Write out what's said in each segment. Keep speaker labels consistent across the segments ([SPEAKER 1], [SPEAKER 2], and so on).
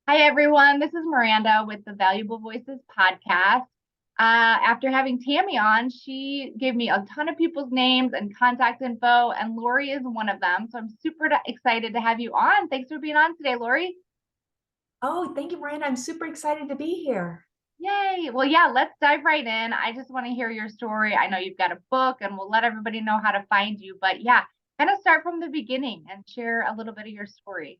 [SPEAKER 1] Hi, everyone. This is Miranda with the Valuable Voices podcast. After having Tammy on, she gave me a ton of people's names and contact info, and Lori is one of them. So I'm super excited to have you on. Thanks for being on today, Lori.
[SPEAKER 2] Oh, thank you, Miranda. I'm super excited to be here.
[SPEAKER 1] Yay. Well, yeah, let's dive right in. I just want to hear your story. I know you've got a book, and we'll let everybody know how to find you. But yeah, kind of start from the beginning and share a little bit of your story.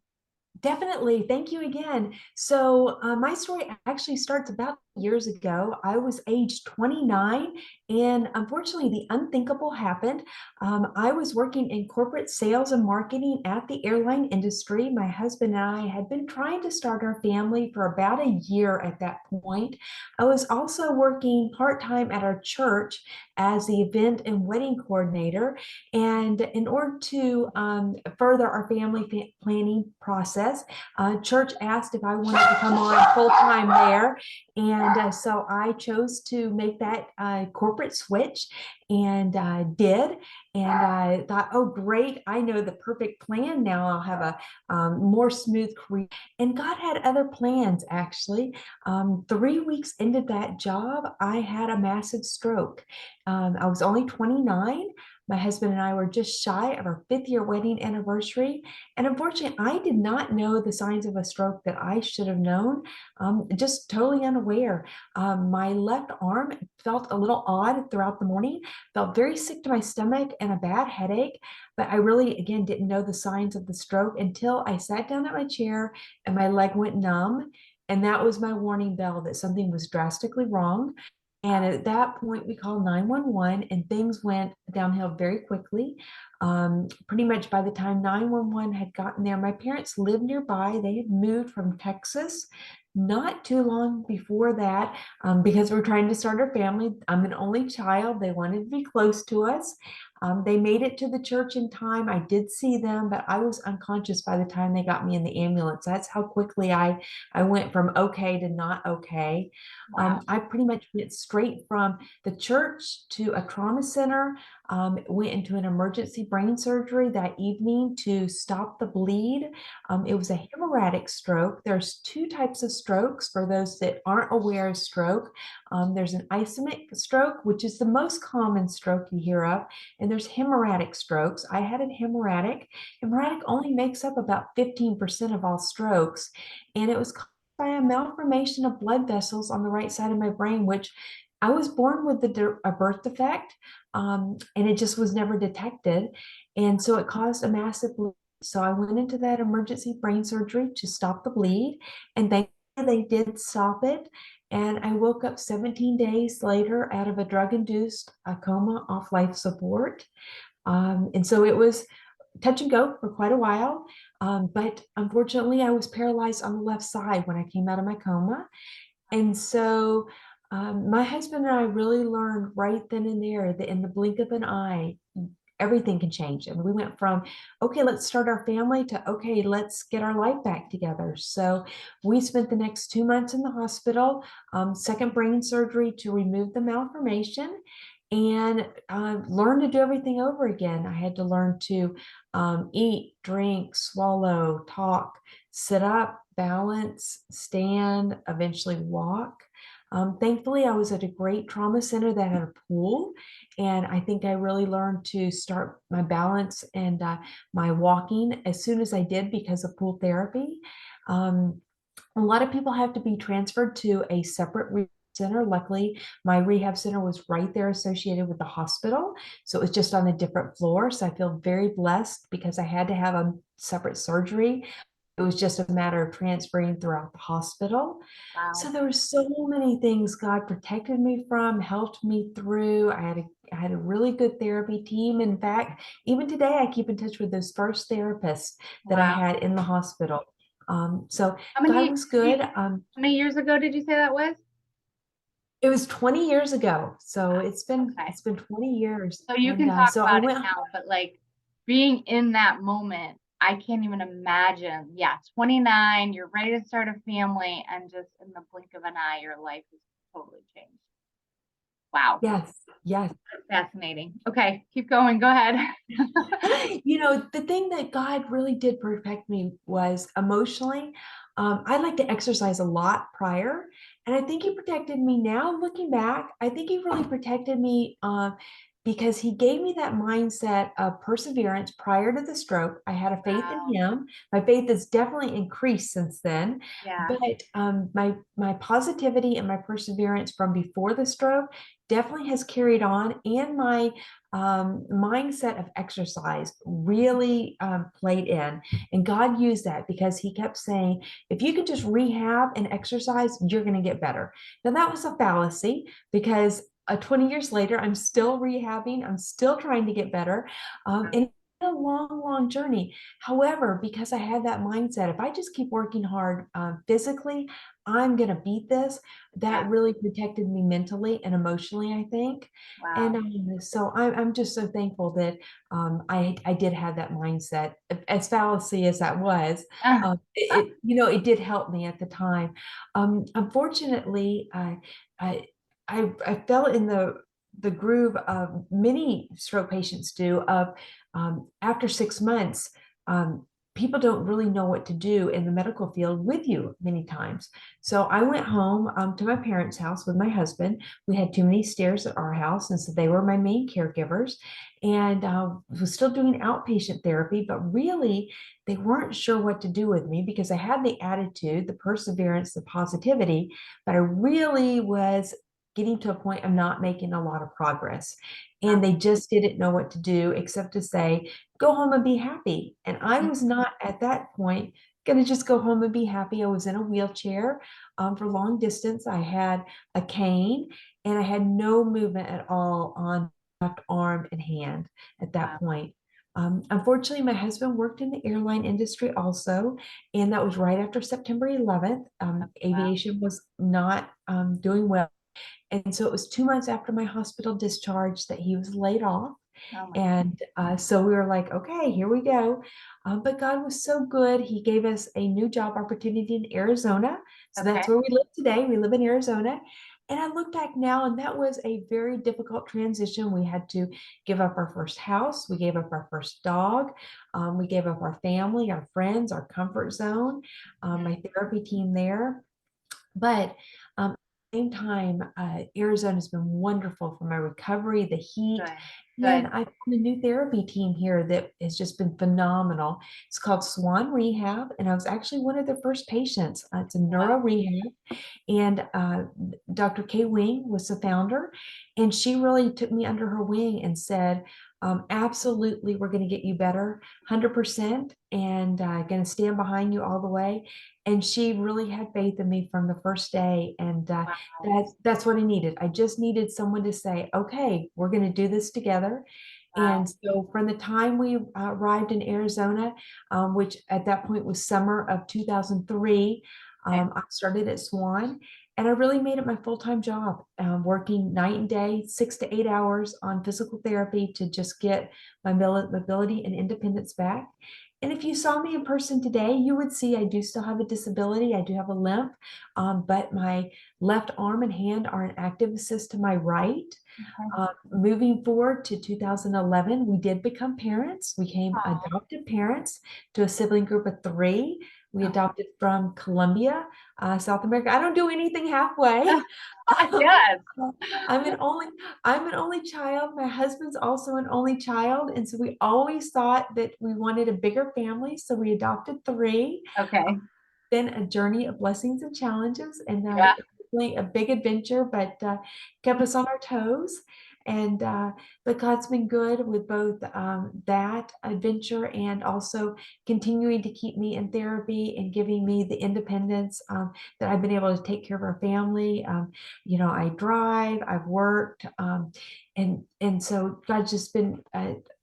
[SPEAKER 2] Definitely. Thank you again. So, my story actually starts about years ago. I was age 29, and unfortunately, the unthinkable happened. I was working in corporate sales and marketing at the airline industry. My husband and I had been trying to start our family for about a year at that point. I was also working part-time at our church as the event and wedding coordinator. And in order to further our family planning process, church asked if I wanted to come on full time there. And so I chose to make that corporate switch and did. And I thought, oh, great, I know the perfect plan now. I'll have a more smooth career. And God had other plans, actually. 3 weeks into that job, I had a massive stroke. I was only 29. My husband and I were just shy of our 5th year wedding anniversary. And unfortunately, I did not know the signs of a stroke that I should have known, just totally unaware. My left arm felt a little odd throughout the morning, felt very sick to my stomach and a bad headache. But I really, again, didn't know the signs of the stroke until I sat down at my chair and my leg went numb. And that was my warning bell that something was drastically wrong. And at that point, we called 911 and things went downhill very quickly. Pretty much by the time 911 had gotten there, my parents lived nearby. They had moved from Texas not too long before that because we're trying to start our family. I'm an only child. They wanted to be close to us. They made it to the church in time. I did see them, but I was unconscious by the time they got me in the ambulance. That's how quickly I went from okay to not okay.
[SPEAKER 1] Wow.
[SPEAKER 2] I pretty much went straight from the church to a trauma center, went into an emergency brain surgery that evening to stop the bleed. It was a hemorrhagic stroke. There's two types of strokes for those that aren't aware of stroke. There's an ischemic stroke, which is the most common stroke you hear of, and there's hemorrhagic strokes. I had a hemorrhagic. Hemorrhagic only makes up about 15% of all strokes, and it was by a malformation of blood vessels on the right side of my brain, which I was born with a birth defect, and it just was never detected. And so it caused a massive bleed. So I went into that emergency brain surgery to stop the bleed, and thankfully they did stop it. And I woke up 17 days later out of a drug-induced coma off life support. And so it was touch and go for quite a while. But unfortunately, I was paralyzed on the left side when I came out of my coma. And so my husband and I really learned right then and there that in the blink of an eye, everything can change. And we went from, okay, let's start our family to, okay, let's get our life back together. So we spent the next 2 months in the hospital, second brain surgery to remove the malformation and learn to do everything over again. I had to learn to eat, drink, swallow, talk, sit up, balance, stand, eventually walk. Thankfully, I was at a great trauma center that had a pool, and I think I really learned to start my balance and my walking as soon as I did because of pool therapy. Um, a lot of people have to be transferred to a separate center. Luckily, my rehab center was right there associated with the hospital. So it was just on a different floor. So I feel very blessed because I had to have a separate surgery. It was just a matter of transferring throughout the hospital.
[SPEAKER 1] Wow.
[SPEAKER 2] So there were so many things God protected me from, helped me through. I had a really good therapy team. In fact, even today, I keep in touch with those first therapists that I
[SPEAKER 1] Wow.
[SPEAKER 2] had in the hospital. So
[SPEAKER 1] How
[SPEAKER 2] God
[SPEAKER 1] many,
[SPEAKER 2] was good.
[SPEAKER 1] how many years ago did you say that was?
[SPEAKER 2] It was 20 years ago, so
[SPEAKER 1] Wow.
[SPEAKER 2] it's been
[SPEAKER 1] Okay.
[SPEAKER 2] it's been 20 years,
[SPEAKER 1] So you
[SPEAKER 2] and
[SPEAKER 1] can talk
[SPEAKER 2] so I
[SPEAKER 1] about it
[SPEAKER 2] went.
[SPEAKER 1] now, but like being in that moment, I can't even imagine. Yeah, 29, you're ready to start a family, and just in the blink of an eye, your life has totally changed. Wow.
[SPEAKER 2] Yes. Yes.
[SPEAKER 1] Fascinating. Okay, keep going. Go ahead.
[SPEAKER 2] The thing that God really did protect me was emotionally. I like to exercise a lot prior, and I think He protected me now. Looking back, I think He really protected me because He gave me that mindset of perseverance prior to the stroke. I had a faith in
[SPEAKER 1] Wow.
[SPEAKER 2] Him. My faith has definitely increased since then,
[SPEAKER 1] Yeah.
[SPEAKER 2] but my positivity and my perseverance from before the stroke definitely has carried on, and my mindset of exercise really played in. And God used that because He kept saying, if you can just rehab and exercise, you're going to get better. Now, that was a fallacy because 20 years later, I'm still rehabbing, I'm still trying to get better. And it's a long, long journey. However, because I had that mindset, if I just keep working hard physically, I'm going to beat this. That
[SPEAKER 1] Yeah.
[SPEAKER 2] really protected me mentally and emotionally, I think. And
[SPEAKER 1] Wow.
[SPEAKER 2] so I'm just so thankful that I did have that mindset, as fallacy as that was. It did help me at the time. Unfortunately, I, I fell in the groove of many stroke patients do of after 6 months. People don't really know what to do in the medical field with you many times. So I went home to my parents' house with my husband. We had too many stairs at our house, and so they were my main caregivers. And was still doing outpatient therapy, but really they weren't sure what to do with me because I had the attitude, the perseverance, the positivity, but I really was getting to a point of not making a lot of progress. And they just didn't know what to do except to say, go home and be happy. And I was not at that point going to just go home and be happy. I was in a wheelchair for long distance. I had a cane and I had no movement at all on left arm and hand at that
[SPEAKER 1] Wow.
[SPEAKER 2] point. Unfortunately, my husband worked in the airline industry also, and that was right after September 11th.
[SPEAKER 1] Wow.
[SPEAKER 2] Aviation was not doing well. And so it was 2 months after my hospital discharge that he was laid off.
[SPEAKER 1] Oh my.
[SPEAKER 2] And so we were like, okay, here we go. But God was so good. He gave us a new job opportunity in Arizona. So
[SPEAKER 1] Okay.
[SPEAKER 2] that's where we live today. We live in Arizona. And I look back now, and that was a very difficult transition. We had to give up our first house. We gave up our first dog. We gave up our family, our friends, our comfort zone, my therapy team there. But same time, Arizona's been wonderful for my recovery, the heat.
[SPEAKER 1] Good.
[SPEAKER 2] And
[SPEAKER 1] Good.
[SPEAKER 2] I found a new therapy team here that has just been phenomenal. It's called Swan Rehab, and I was actually one of the first patients. It's a neuro
[SPEAKER 1] Wow.
[SPEAKER 2] rehab, and Dr. Kay Wing was the founder, and she really took me under her wing and said, absolutely, we're going to get you better, 100%, and going to stand behind you all the way. And she really had faith in me from the first day, and
[SPEAKER 1] Wow.
[SPEAKER 2] that's what I needed. I just needed someone to say, okay, we're going to do this together.
[SPEAKER 1] Wow.
[SPEAKER 2] And so from the time we arrived in Arizona, which at that point was summer of 2003,
[SPEAKER 1] Okay.
[SPEAKER 2] I started at Swan, and I really made it my full-time job, working night and day, 6 to 8 hours on physical therapy to just get my mobility and independence back. And if you saw me in person today, you would see I do still have a disability. I do have a limp, but my left arm and hand are an active assist to my right.
[SPEAKER 1] Okay.
[SPEAKER 2] Moving forward to 2011, we did become parents. We became
[SPEAKER 1] Aw.
[SPEAKER 2] adoptive parents to a sibling group of three. We
[SPEAKER 1] Oh.
[SPEAKER 2] adopted from Colombia, South America. I don't do anything halfway.
[SPEAKER 1] Yes.
[SPEAKER 2] I'm an only I'm an only child. My husband's also an only child, and so we always thought that we wanted a bigger family, so we adopted three.
[SPEAKER 1] Okay.
[SPEAKER 2] Been a journey of blessings and challenges, and
[SPEAKER 1] Yeah.
[SPEAKER 2] definitely a big adventure, but kept us on our toes. And but God's been good with both that adventure and also continuing to keep me in therapy and giving me the independence that I've been able to take care of our family. I drive, I've worked, and so God's just been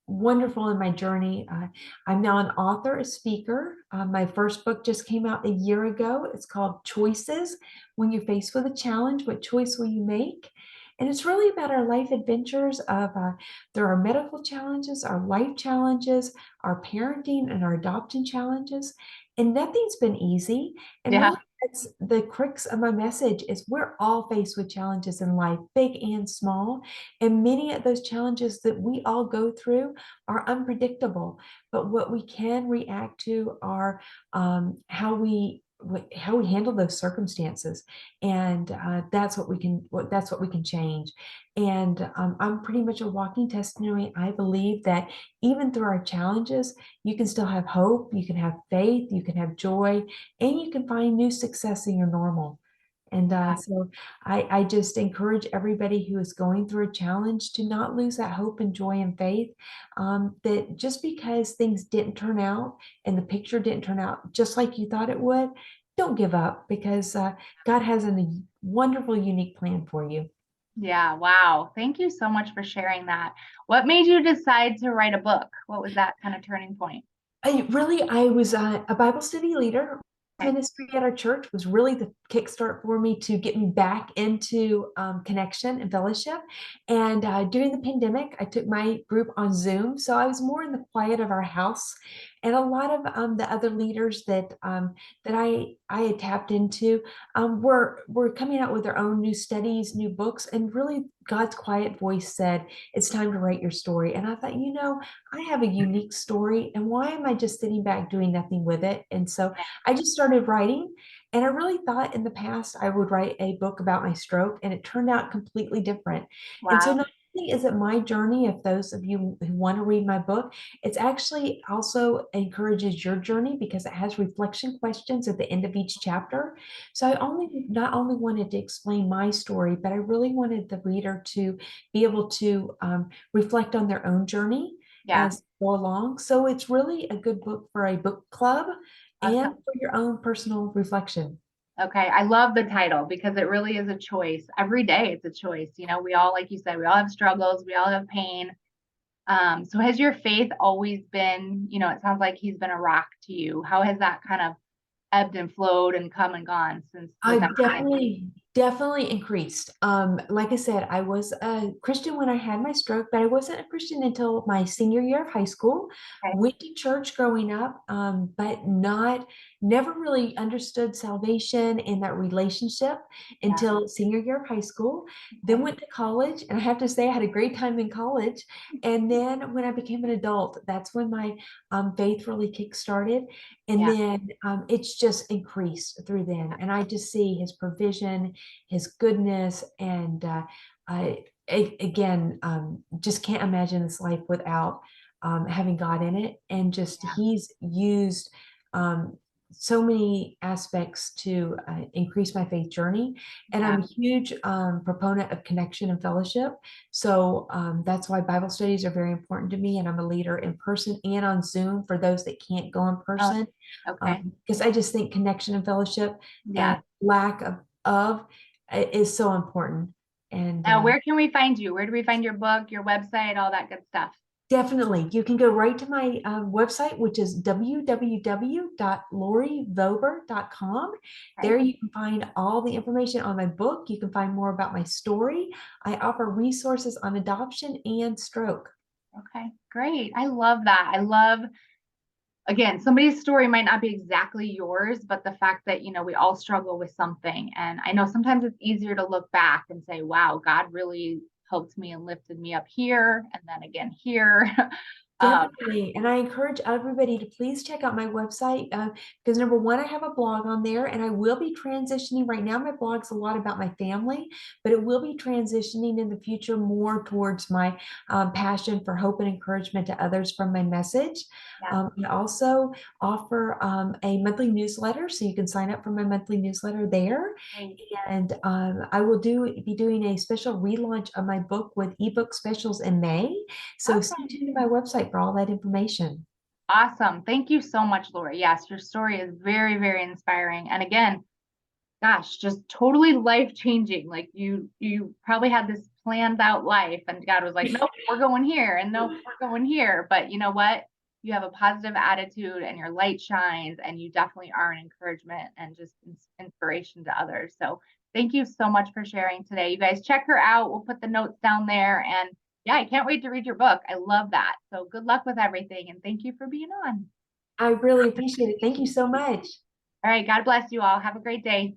[SPEAKER 2] wonderful in my journey. I'm now an author, a speaker. My first book just came out a year ago. It's called Choices. When you're faced with a challenge, what choice will you make? And it's really about our life adventures of there are medical challenges, our life challenges, our parenting and our adoption challenges. And nothing's been easy. And
[SPEAKER 1] Yeah.
[SPEAKER 2] really that's the crux of my message is we're all faced with challenges in life, big and small. And many of those challenges that we all go through are unpredictable. But what we can react to are how we handle those circumstances, and that's what we can change. And I'm pretty much a walking testimony. I believe that even through our challenges, you can still have hope, you can have faith, you can have joy, and you can find new success in your normal. And so I just encourage everybody who is going through a challenge to not lose that hope and joy and faith. That just because things didn't turn out and the picture didn't turn out just like you thought it would, don't give up, because God has a wonderful, unique plan for you.
[SPEAKER 1] Yeah, wow. Thank you so much for sharing that. What made you decide to write a book? What was that kind of turning point?
[SPEAKER 2] I was a Bible study leader.
[SPEAKER 1] Okay.
[SPEAKER 2] Ministry at our church was really the kickstart for me to get me back into connection and fellowship. And during the pandemic, I took my group on Zoom, so I was more in the quiet of our house. And a lot of the other leaders that I had tapped into were coming out with their own new studies, new books, and really God's quiet voice said, "It's time to write your story." And I thought, I have a unique story, and why am I just sitting back doing nothing with it? And so I just started writing, and I really thought in the past I would write a book about my stroke, and it turned out completely different. And so
[SPEAKER 1] Wow.
[SPEAKER 2] not only is it my journey, if those of you who want to read my book, it's actually also encourages your journey because it has reflection questions at the end of each chapter. So I only not only wanted to explain my story, but I really wanted the reader to be able to reflect on their own journey
[SPEAKER 1] Yeah.
[SPEAKER 2] as they go along. So it's really a good book for a book club and
[SPEAKER 1] Awesome.
[SPEAKER 2] for your own personal reflection.
[SPEAKER 1] Okay. I love the title because it really is a choice. Every day it's a choice. We all, like you said, we all have struggles, we all have pain. So has your faith always been, it sounds like he's been a rock to you. How has that kind of ebbed and flowed and come and gone since with
[SPEAKER 2] I
[SPEAKER 1] everything?
[SPEAKER 2] definitely increased. Like I said, I was a Christian when I had my stroke, but I wasn't a Christian until my senior year of high school.
[SPEAKER 1] Okay.
[SPEAKER 2] Went to church growing up, but never really understood salvation and that relationship
[SPEAKER 1] Yeah.
[SPEAKER 2] until senior year of high school. Then
[SPEAKER 1] Okay.
[SPEAKER 2] went to college, and I have to say I had a great time in college. And then when I became an adult, that's when my faith really kick started. And
[SPEAKER 1] Yeah.
[SPEAKER 2] then it's just increased through then. And I just see his provision, his goodness, and again, just can't imagine this life without having God in it. And just
[SPEAKER 1] Yeah.
[SPEAKER 2] he's used um, so many aspects to increase my faith journey. And
[SPEAKER 1] Yeah.
[SPEAKER 2] I'm a huge proponent of connection and fellowship. So that's why Bible studies are very important to me. And I'm a leader in person and on Zoom for those that can't go in
[SPEAKER 1] Oh,
[SPEAKER 2] person,
[SPEAKER 1] okay.
[SPEAKER 2] because I just think connection and fellowship and
[SPEAKER 1] Yeah.
[SPEAKER 2] lack of is so important. And
[SPEAKER 1] Now, where can we find you? Where do we find your book, your website, all that good stuff?
[SPEAKER 2] definitely, you can go right to my website, which is www.lorivober.com.
[SPEAKER 1] Okay.
[SPEAKER 2] There you can find all the information on my book. You can find more about my story. I offer resources on adoption and stroke.
[SPEAKER 1] Okay. Great. I love that. I love, again, somebody's story might not be exactly yours, but the fact that, we all struggle with something. And I know sometimes it's easier to look back and say, wow, God really helped me and lifted me up here and then again here. um,
[SPEAKER 2] Definitely. And I encourage everybody to please check out my website because number one, I have a blog on there, and I will be transitioning. Right now, my blog's a lot about my family, but it will be transitioning in the future more towards my passion for hope and encouragement to others from my message.
[SPEAKER 1] yeah.
[SPEAKER 2] I also offer a monthly newsletter, so you can sign up for my monthly newsletter there.
[SPEAKER 1] Great.
[SPEAKER 2] And I will be doing a special relaunch of my book with ebook specials in May. So stay
[SPEAKER 1] Okay.
[SPEAKER 2] tuned to my website for all that information.
[SPEAKER 1] Awesome. Thank you so much, Lori. Yes, your story is very, very inspiring. And again, gosh, just totally life changing. Like you probably had this planned out life and God was like, nope, we're going here and nope, we're going here. But you know what? You have a positive attitude and your light shines and you definitely are an encouragement and just inspiration to others. So thank you so much for sharing today. You guys check her out. We'll put the notes down there and yeah, I can't wait to read your book. I love that. So good luck with everything and thank you for being on.
[SPEAKER 2] I really appreciate it. Thank you so much.
[SPEAKER 1] All right. God bless you all. Have a great day.